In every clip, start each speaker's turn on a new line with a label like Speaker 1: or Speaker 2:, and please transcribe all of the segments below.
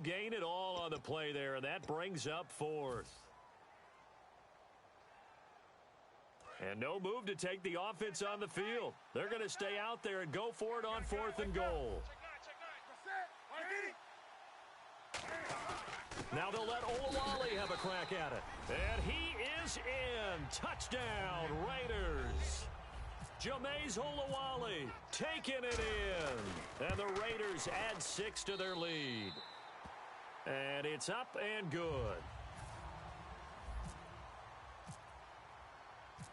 Speaker 1: gain at all on the play there, and that brings up 4th. And no move to take the offense on the field. They're going to stay out there and go for it on 4th and goal. Now they'll let oooyea123's have a crack at it. And he is in. Touchdown, Raiders. James oooyea123 taking it in. And the Raiders add 6 to their lead. And it's up and good.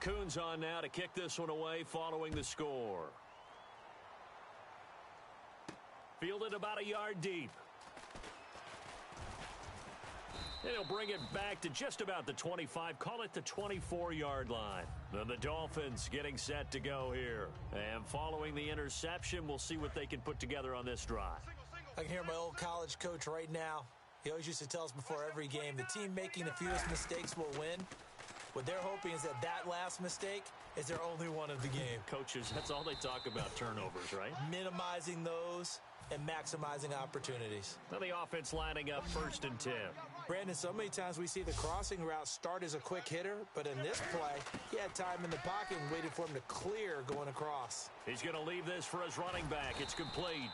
Speaker 1: Coons on now to kick this one away following the score. Fielded about a yard deep. And he'll bring it back to just about the 25, call it the 24-yard line. And the Dolphins getting set to go here. And following the interception, we'll see what they can put together on this drive.
Speaker 2: I can hear my old college coach right now. He always used to tell us before every game, the team making the fewest mistakes will win. What they're hoping is that last mistake is their only one of the game.
Speaker 1: Coaches, that's all they talk about, turnovers, right?
Speaker 2: Minimizing those and maximizing opportunities.
Speaker 1: Now the offense lining up 1st and 10.
Speaker 2: Brandon, so many times we see the crossing route start as a quick hitter, but in this play, he had time in the pocket and waited for him to clear going across.
Speaker 1: He's going to leave this for his running back. It's complete.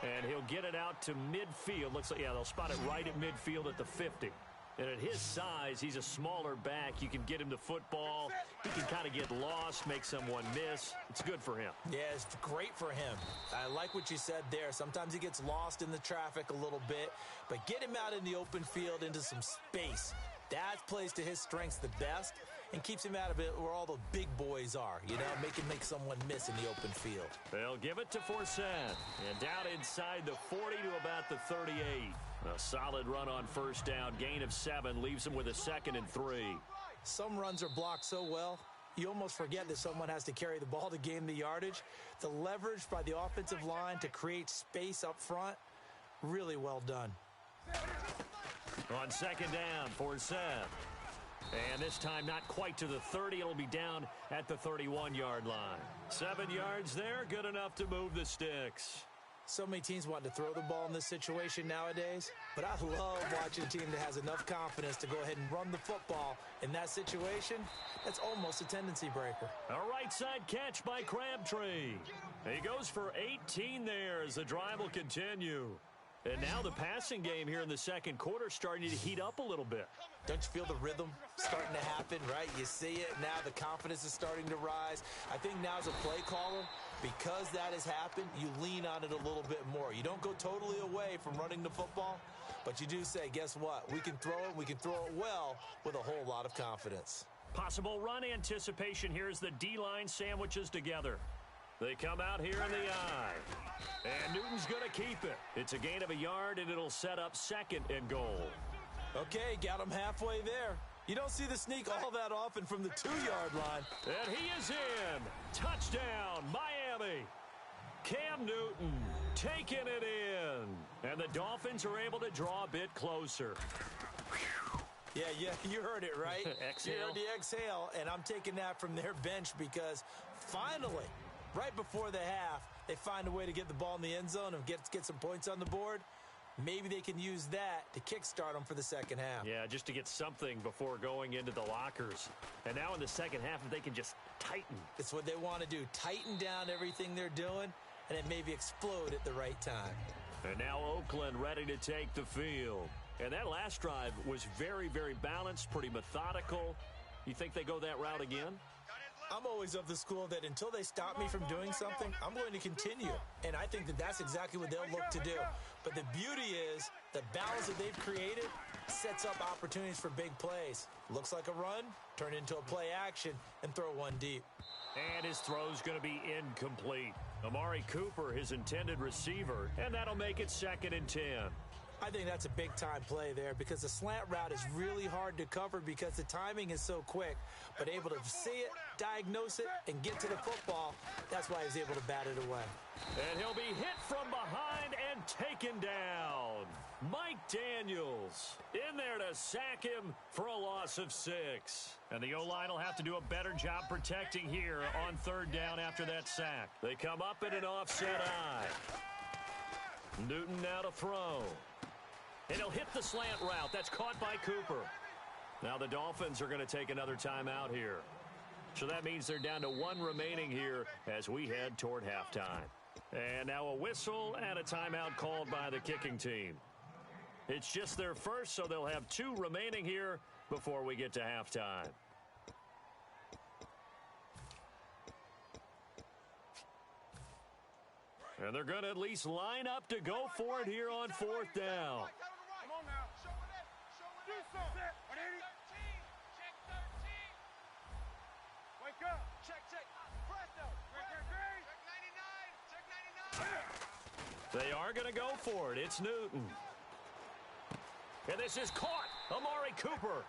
Speaker 1: And he'll get it out to midfield. Looks like, yeah, they'll spot it right at midfield at the 50. And at his size, he's a smaller back. You can get him the football. He can kind of get lost, make someone miss. It's good for him.
Speaker 2: Yeah, it's great for him. I like what you said there. Sometimes he gets lost in the traffic a little bit, but get him out in the open field into some space. That plays to his strengths the best and keeps him out of it where all the big boys are, you know, make someone miss in the open field.
Speaker 1: They'll give it to Forsett. And down inside the 40 to about the 38. A solid run on 1st down. Gain of 7 leaves him with a 2nd and 3.
Speaker 2: Some runs are blocked so well, you almost forget that someone has to carry the ball to gain the yardage. The leverage by the offensive line to create space up front, really well done.
Speaker 1: On 2nd down, Forsett. And this time not quite to the 30. It'll be down at the 31-yard line. 7 yards there, good enough to move the sticks.
Speaker 2: So many teams want to throw the ball in this situation nowadays, but I love watching a team that has enough confidence to go ahead and run the football. In that situation, that's almost a tendency breaker.
Speaker 1: A right side catch by Crabtree. He goes for 18 there as the drive will continue. And now the passing game here in the 2nd quarter starting to heat up a little bit.
Speaker 2: Don't you feel the rhythm starting to happen, right? You see it. Now the confidence is starting to rise. I think now as a play caller, because that has happened, you lean on it a little bit more. You don't go totally away from running the football, but you do say, guess what? We can throw it. We can throw it well with a whole lot of confidence.
Speaker 1: Possible run anticipation here as the D-line sandwiches together. They come out here in the eye. And Newton's going to keep it. It's a gain of a yard, and it'll set up 2nd and goal.
Speaker 2: Okay, got him halfway there. You don't see the sneak all that often from the 2-yard line.
Speaker 1: And he is in. Touchdown, Miami. Cam Newton taking it in. And the Dolphins are able to draw a bit closer.
Speaker 2: Yeah, you heard it, right?
Speaker 1: Exhale.
Speaker 2: You heard the exhale, and I'm taking that from their bench because finally, right before the half, they find a way to get the ball in the end zone and get some points on the board. Maybe they can use that to kickstart them for the 2nd half.
Speaker 1: Yeah, just to get something before going into the lockers. And now in the 2nd half, they can just tighten.
Speaker 2: It's what they want to do. Tighten down everything they're doing, and then maybe explode at the right time.
Speaker 1: And now Oakland ready to take the field. And that last drive was very, very balanced, pretty methodical. You think they go that route again?
Speaker 2: I'm always of the school that until they stop me from doing something, I'm going to continue. And I think that that's exactly what they'll look to do. But the beauty is the balance that they've created sets up opportunities for big plays. Looks like a run, turn into a play action, and throw one deep.
Speaker 1: And his throw's going to be incomplete. Amari Cooper, his intended receiver, and that'll make it 2nd and 10.
Speaker 2: I think that's a big-time play there because the slant route is really hard to cover because the timing is so quick. But able to see it, diagnose it, and get to the football, that's why he's able to bat it away.
Speaker 1: And he'll be hit from behind and taken down. Mike Daniels in there to sack him for a loss of 6. And the O-line will have to do a better job protecting here on 3rd down after that sack. They come up in an offset eye. Newton now to throw. And he'll they'll hit the slant route. That's caught by Cooper. Now the Dolphins are going to take another timeout here. So that means they're down to 1 remaining here as we head toward halftime. And now a whistle and a timeout called by the kicking team. It's just their first, so they'll have 2 remaining here before we get to halftime. And they're going to at least line up to go for it here on 4th down.
Speaker 3: Come on now. Show it. Do something. 180. Check 13. Wake up. Check. Presto. Check 99.
Speaker 1: They are going to go for it. It's Newton. And this is caught. Amari Cooper.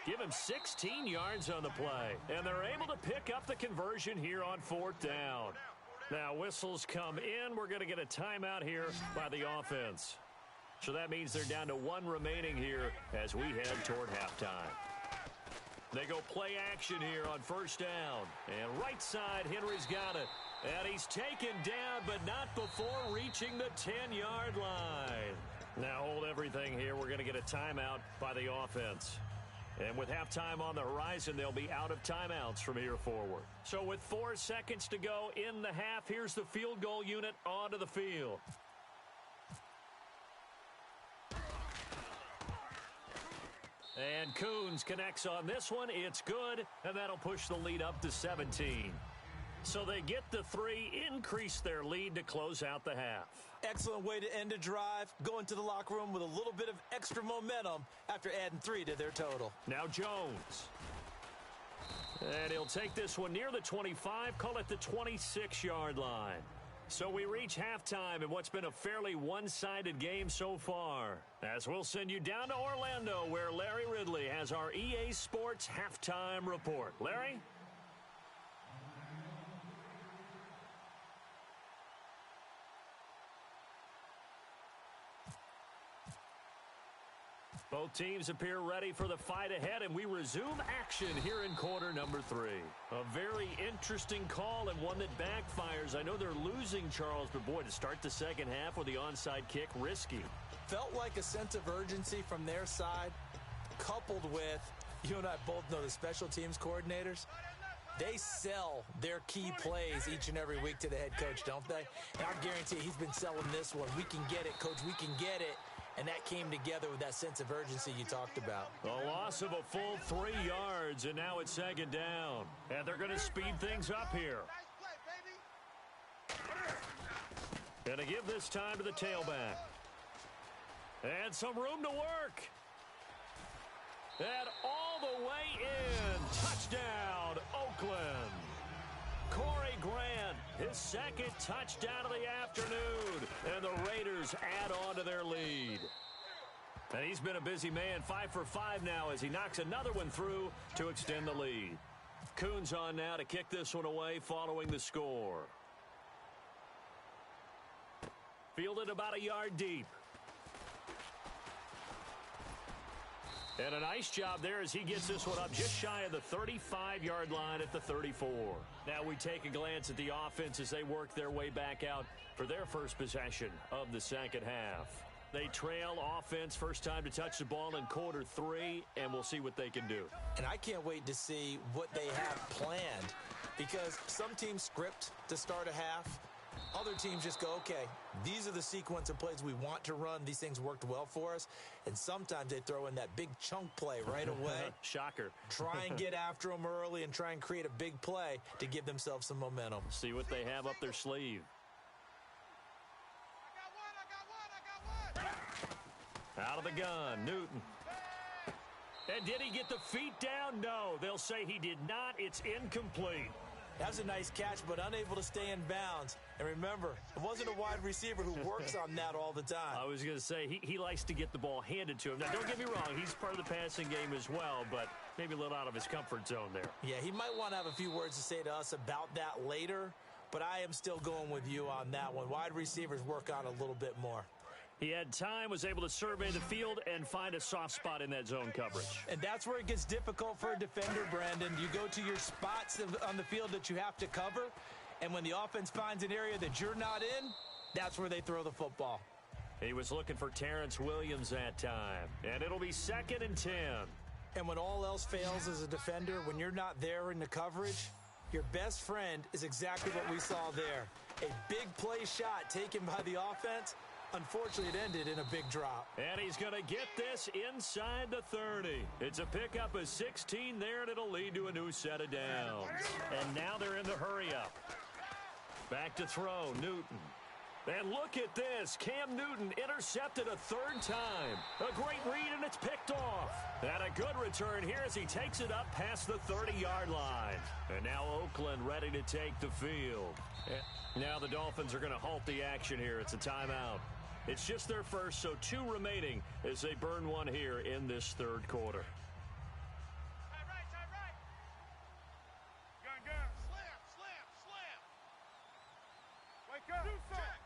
Speaker 1: Give him 16 yards on the play. And they're able to pick up the conversion here on 4th down. Now, whistles come in. We're going to get a timeout here by the offense. So that means they're down to 1 remaining here as we head toward halftime. They go play action here on 1st down. And right side, Henry's got it. And he's taken down, but not before reaching the 10-yard line. Now, hold everything here. We're going to get a timeout by the offense. And with halftime on the horizon, they'll be out of timeouts from here forward. So with 4 seconds to go in the half, here's the field goal unit onto the field. And Coons connects on this one. It's good, and that'll push the lead up to 17. So they get the 3, increase their lead to close out the half.
Speaker 2: Excellent way to end a drive. Go into the locker room with a little bit of extra momentum after adding 3 to their total.
Speaker 1: Now Jones. And he'll take this one near the 25, call it the 26-yard line. So we reach halftime in what's been a fairly one-sided game so far. As we'll send you down to Orlando, where Larry Ridley has our EA Sports halftime report. Larry? Both teams appear ready for the fight ahead, and we resume action here in quarter number 3. A very interesting call and one that backfires. I know they're losing, Charles, but boy, to start the second half with the onside kick, risky.
Speaker 2: Felt like a sense of urgency from their side, coupled with, you and I both know the special teams coordinators. They sell their key plays each and every week to the head coach, don't they? And I guarantee he's been selling this one. We can get it, coach. We can get it. And that came together with that sense of urgency you talked about.
Speaker 1: A loss of a full 3 yards, and now it's 2nd down. And they're going to speed things up here. Going to give this time to the tailback. And some room to work. And all the way in. Touchdown, Oakland. Corey Grant, his 2nd touchdown of the afternoon. And the Raiders add on to their lead. And he's been a busy man, 5 for 5 now as he knocks another one through to extend the lead. Coons on now to kick this one away following the score. Fielded about a yard deep. And a nice job there as he gets this one up just shy of the 35-yard line at the 34. Now we take a glance at the offense as they work their way back out for their first possession of the second half. They trail offense, first time to touch the ball in quarter 3, and we'll see what they can do.
Speaker 2: And I can't wait to see what they have planned, because some teams script to start a half. Other teams just go, okay, these are the sequence of plays we want to run. These things worked well for us. And sometimes they throw in that big chunk play right away.
Speaker 1: Shocker.
Speaker 2: Try and get after them early and try and create a big play to give themselves some momentum.
Speaker 1: See what they have up their sleeve. Out of the gun, Newton. And did he get the feet down? No, they'll say he did not. It's incomplete.
Speaker 2: That was a nice catch, but unable to stay in bounds. And remember, it wasn't a wide receiver who works on that all the time.
Speaker 1: I was going to say, he likes to get the ball handed to him. Now, don't get me wrong, he's part of the passing game as well, but maybe a little out of his comfort zone there.
Speaker 2: Yeah, he might want to have a few words to say to us about that later, but I am still going with you on that one. Wide receivers work on a little bit more.
Speaker 1: He had time, was able to survey the field and find a soft spot in that zone coverage.
Speaker 2: And that's where it gets difficult for a defender, Brandon. You go to your spots on the field that you have to cover, and when the offense finds an area that you're not in, that's where they throw the football.
Speaker 1: He was looking for Terrence Williams that time. And it'll be 2nd and 10.
Speaker 2: And when all else fails as a defender, when you're not there in the coverage, your best friend is exactly what we saw there. A big play shot taken by the offense. Unfortunately, it ended in a big drop.
Speaker 1: And he's going to get this inside the 30. It's a pickup of 16 there, and it'll lead to a new set of downs. And now they're in the hurry-up. Back to throw, Newton. And look at this. Cam Newton intercepted a 3rd time. A great read, and it's picked off. And a good return here as he takes it up past the 30-yard line. And now Oakland ready to take the field. Now the Dolphins are going to halt the action here. It's a timeout. It's just their first, so 2 remaining as they burn one here in this 3rd quarter.
Speaker 3: Tie right. Gun. Slam. Wake up. Check.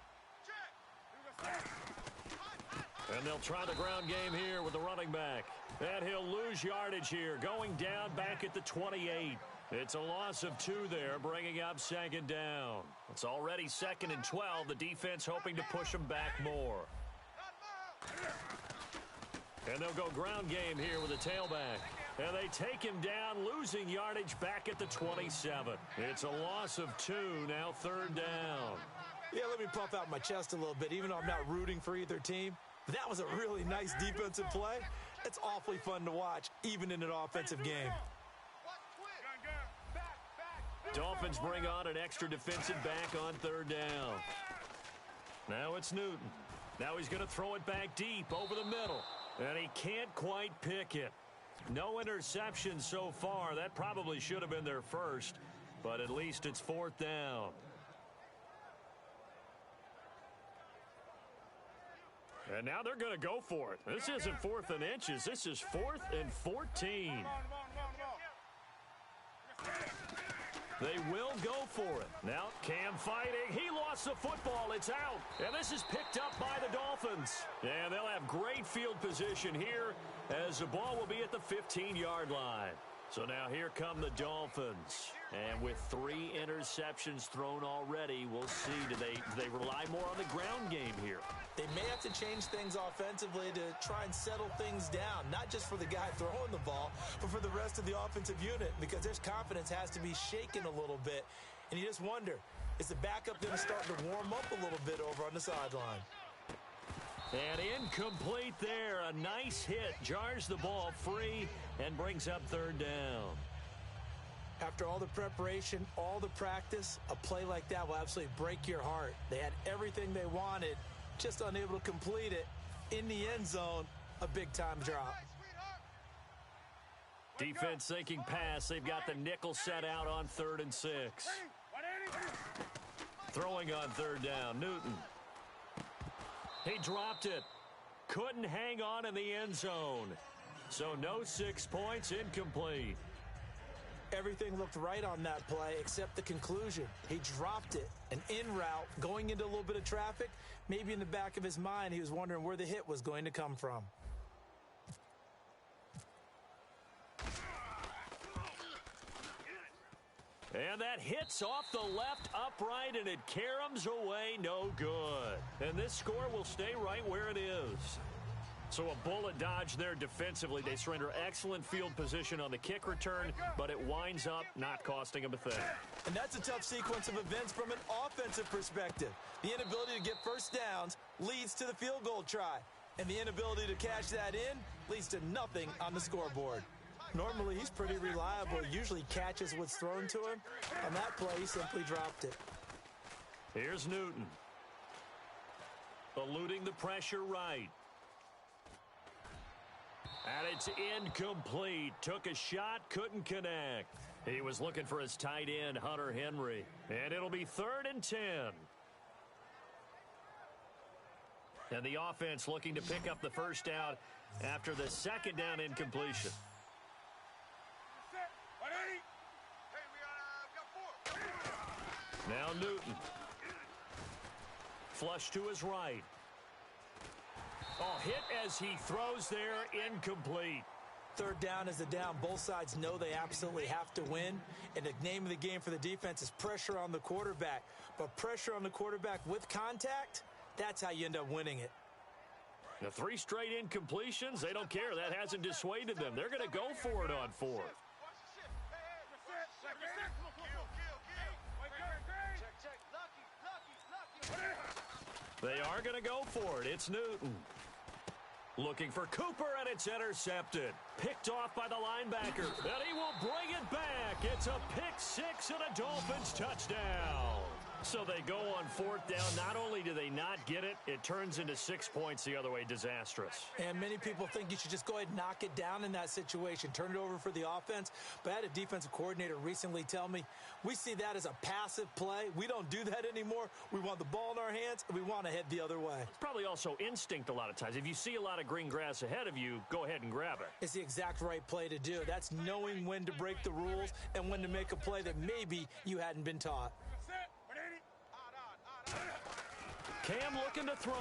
Speaker 1: And they'll try the ground game here with the running back. And he'll lose yardage here, going down back at the 28. It's a loss of 2 there, bringing up 2nd down. It's already 2nd and 12. The defense hoping to push them back more. And they'll go ground game here with a tailback. And they take him down, losing yardage back at the 27. It's a loss of 2, now 3rd down.
Speaker 2: Yeah, let me puff out my chest a little bit, even though I'm not rooting for either team. That was a really nice defensive play. It's awfully fun to watch, even in an offensive game.
Speaker 1: Dolphins bring on an extra defensive back on 3rd down. Now it's Newton. Now he's going to throw it back deep over the middle. And he can't quite pick it. No interception so far. That probably should have been their first. But at least it's 4th down. And now they're going to go for it. This isn't 4th and inches. This is 4th and 14. They will go for it. Now Cam fighting. He lost the football. It's out. And this is picked up by the Dolphins. And they'll have great field position here as the ball will be at the 15-yard line. So now here come the Dolphins. And with 3 interceptions thrown already, we'll see. Do they rely more on the ground game here?
Speaker 2: They may have to change things offensively to try and settle things down, not just for the guy throwing the ball, but for the rest of the offensive unit, because their confidence has to be shaken a little bit. And you just wonder, is the backup going to start to warm up a little bit over on the sideline?
Speaker 1: And incomplete there. A nice hit. Jars the ball free and brings up 3rd down.
Speaker 2: After all the preparation, all the practice, a play like that will absolutely break your heart. They had everything they wanted, just unable to complete it. In the end zone, a big-time drop.
Speaker 1: Defense thinking pass. They've got the nickel set out on 3rd and 6. Throwing on 3rd down, Newton. He dropped it. Couldn't hang on in the end zone. So no 6 points, incomplete.
Speaker 2: Everything looked right on that play except the conclusion. He dropped it. An in route, going into a little bit of traffic. Maybe in the back of his mind, he was wondering where the hit was going to come from.
Speaker 1: And that hits off the left upright, and it caroms away, no good. And this score will stay right where it is. So a bullet dodge there defensively. They surrender excellent field position on the kick return, but it winds up not costing them a thing.
Speaker 2: And that's a tough sequence of events from an offensive perspective. The inability to get first downs leads to the field goal try. And the inability to cash that in leads to nothing on the scoreboard. Normally, he's pretty reliable. He usually catches what's thrown to him. On that play, he simply dropped it.
Speaker 1: Here's Newton. Eluding the pressure right. And it's incomplete. Took a shot, couldn't connect. He was looking for his tight end, Hunter Henry. And it'll be 3rd and 10. And the offense looking to pick up the first down after the 2nd down incompletion. Now Newton. Flush to his right. Oh, hit as he throws there, incomplete.
Speaker 2: 3rd down is the down. Both sides know they absolutely have to win. And the name of the game for the defense is pressure on the quarterback. But pressure on the quarterback with contact, that's how you end up winning it.
Speaker 1: The 3 straight incompletions, they don't care. That hasn't dissuaded them. They're going to go for it on 4th. They are going to go for it. It's Newton. Looking for Cooper, and it's intercepted. Picked off by the linebacker, and he will bring it back. It's a pick-6 and a Dolphins touchdown. So they go on 4th down. Not only do they not get it, it turns into 6 points the other way. Disastrous.
Speaker 2: And many people think you should just go ahead and knock it down in that situation. Turn it over for the offense. But I had a defensive coordinator recently tell me, we see that as a passive play. We don't do that anymore. We want the ball in our hands, and we want to head the other way.
Speaker 1: It's probably also instinct a lot of times. If you see a lot of green grass ahead of you, go ahead and grab it.
Speaker 2: It's the exact right play to do. That's knowing when to break the rules and when to make a play that maybe you hadn't been taught.
Speaker 1: Cam looking to throw.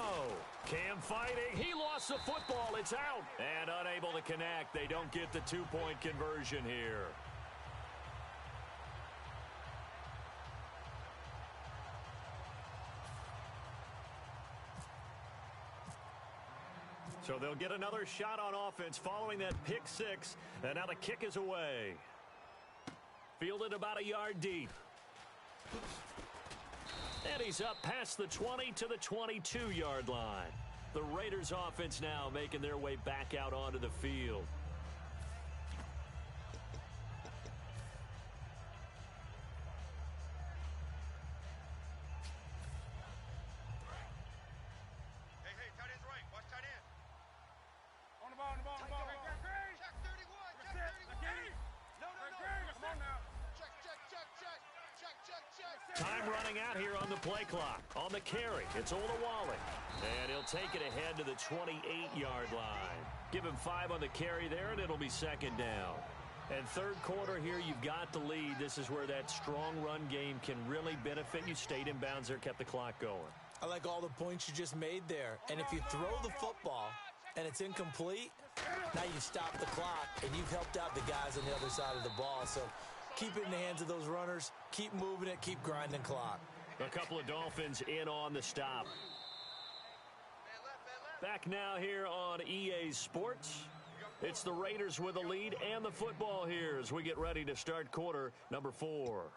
Speaker 1: Cam fighting. He lost the football. It's out. And unable to connect. They don't get the 2-point conversion here. So they'll get another shot on offense following that pick-6. And now the kick is away. Fielded about a yard deep. And he's up past the 20 to the 22-yard line. The Raiders offense now making their way back out onto the field.
Speaker 3: Hey, tight end's right. Watch tight end. On the ball. Check 31. No. Come on now. Check.
Speaker 1: Time running out here on the play clock. On the carry, it's oooyea123's. And he'll take it ahead to the 28-yard line. Give him 5 on the carry there, and it'll be 2nd down. And 3rd quarter here, you've got the lead. This is where that strong run game can really benefit you. Stayed in bounds there, kept the clock going.
Speaker 2: I like all the points you just made there. And if you throw the football and it's incomplete, now you stop the clock, and you've helped out the guys on the other side of the ball. So keep it in the hands of those runners. Keep moving it. Keep grinding clock.
Speaker 1: A couple of Dolphins in on the stop. Back now here on EA Sports. It's the Raiders with the lead and the football here as we get ready to start quarter number 4.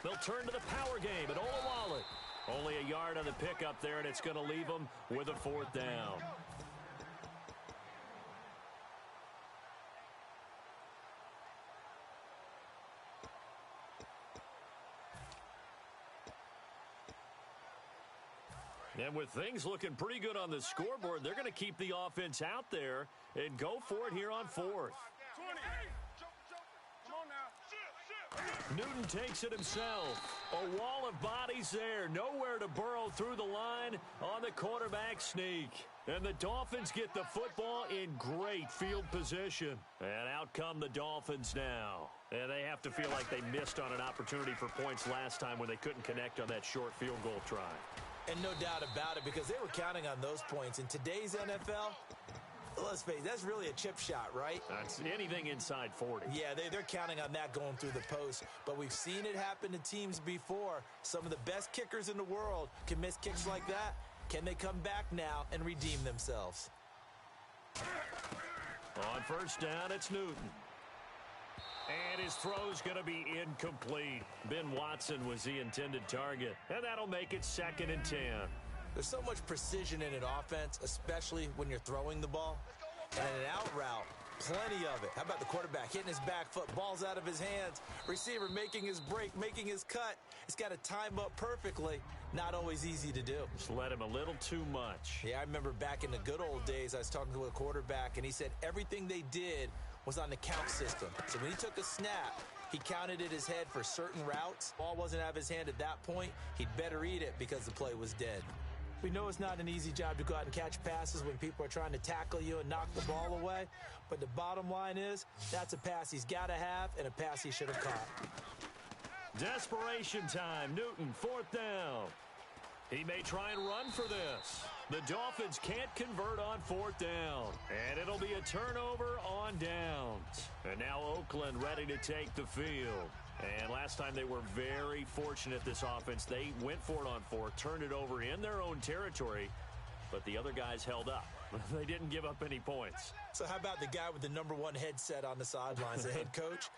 Speaker 1: They'll turn to the power game at oooyea123's. Only a yard on the pickup there, and it's going to leave them with a 4th down. And with things looking pretty good on the scoreboard, they're going to keep the offense out there and go for it here on 4th. Newton takes it himself. A wall of bodies there. Nowhere to burrow through the line on the quarterback sneak. And the Dolphins get the football in great field position. And out come the Dolphins now. And they have to feel like they missed on an opportunity for points last time when they couldn't connect on that short field goal try.
Speaker 2: And no doubt about it, because they were counting on those points. In today's NFL, let's face it, that's really a chip shot, right?
Speaker 1: That's anything inside 40.
Speaker 2: Yeah, they're counting on that going through the post. But we've seen it happen to teams before. Some of the best kickers in the world can miss kicks like that. Can they come back now and redeem themselves?
Speaker 1: On 1st down, it's Newton. And his throw's going to be incomplete. Ben Watson was the intended target. And that'll make it 2nd and 10.
Speaker 2: There's so much precision in an offense, especially when you're throwing the ball. And an out route, plenty of it. How about the quarterback hitting his back foot, ball's out of his hands, receiver making his break, making his cut. He's got to time up perfectly. Not always easy to do.
Speaker 1: Just let him a little too much.
Speaker 2: Yeah, I remember back in the good old days, I was talking to a quarterback, and he said everything they did was on the count system. So when he took a snap, he counted in his head for certain routes. Ball wasn't out of his hand at that point. He'd better eat it because the play was dead. We know it's not an easy job to go out and catch passes when people are trying to tackle you and knock the ball away. But the bottom line is, that's a pass he's got to have and a pass he should have caught.
Speaker 1: Desperation time. Newton, 4th down. He may try and run for this. The Dolphins can't convert on 4th down, and it'll be a turnover on downs. And now Oakland ready to take the field. And last time they were very fortunate, this offense. They went for it on 4th, turned it over in their own territory, but the other guys held up. They didn't give up any points.
Speaker 2: So how about the guy with the #1 headset on the sidelines, the head coach?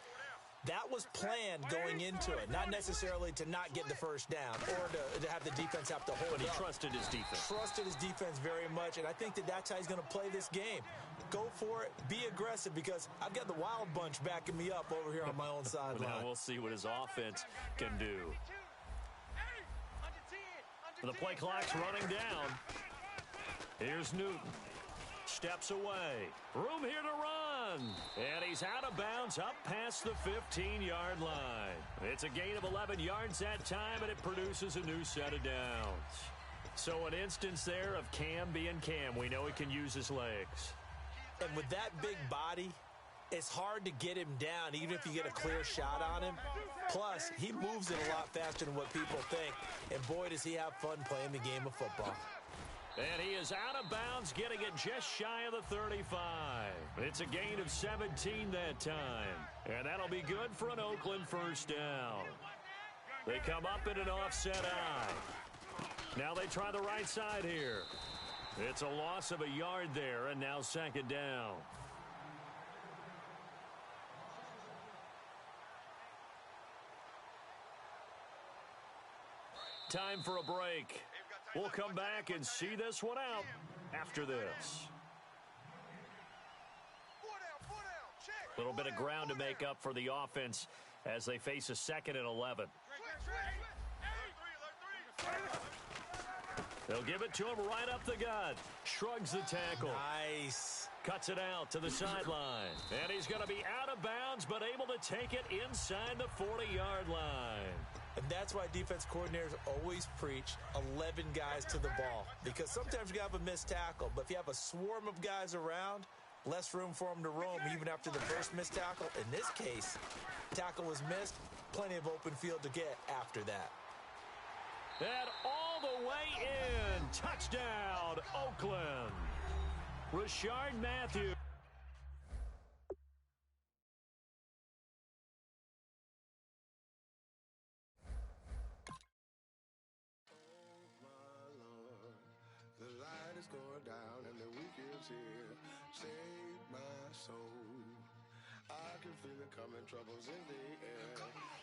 Speaker 2: That was planned going into it, not necessarily to not get the first down or to have the defense have to hold
Speaker 1: But he
Speaker 2: up.
Speaker 1: trusted his defense.
Speaker 2: Trusted his defense very much, and I think that's how he's going to play this game. Go for it. Be aggressive, because I've got the wild bunch backing me up over here on my own sideline.
Speaker 1: Now we'll see what his offense can do. The play clock's running down. Here's Newton. Steps away. Room here to run. And he's out of bounds up past the 15-yard line. It's a gain of 11 yards that time, and it produces a new set of downs. So an instance there of Cam being Cam. We know he can use his legs.
Speaker 2: And with that big body, it's hard to get him down, even if you get a clear shot on him. Plus, he moves it a lot faster than what people think. And boy, does he have fun playing the game of football.
Speaker 1: And he is out of bounds, getting it just shy of the 35. It's a gain of 17 that time. And that'll be good for an Oakland first down. They come up in an offset eye. Now they try the right side here. It's a loss of a yard there, and now 2nd down. Time for a break. We'll come back and see this one out after this. A little bit of ground to make up for the offense as they face a 2nd and 11. They'll give it to him right up the gut. Shrugs the tackle.
Speaker 2: Nice.
Speaker 1: Cuts it out to the sideline. And he's going to be out of bounds, but able to take it inside the 40-yard line.
Speaker 2: And that's why defense coordinators always preach 11 guys to the ball. Because sometimes you have a missed tackle, but if you have a swarm of guys around, less room for them to roam even after the first missed tackle. In this case, tackle was missed, plenty of open field to get after that.
Speaker 1: And all the way in. Touchdown, Oakland. Rashard Matthews.
Speaker 4: The light is going down and the week is here. Save my soul. I can feel it coming, troubles in the air.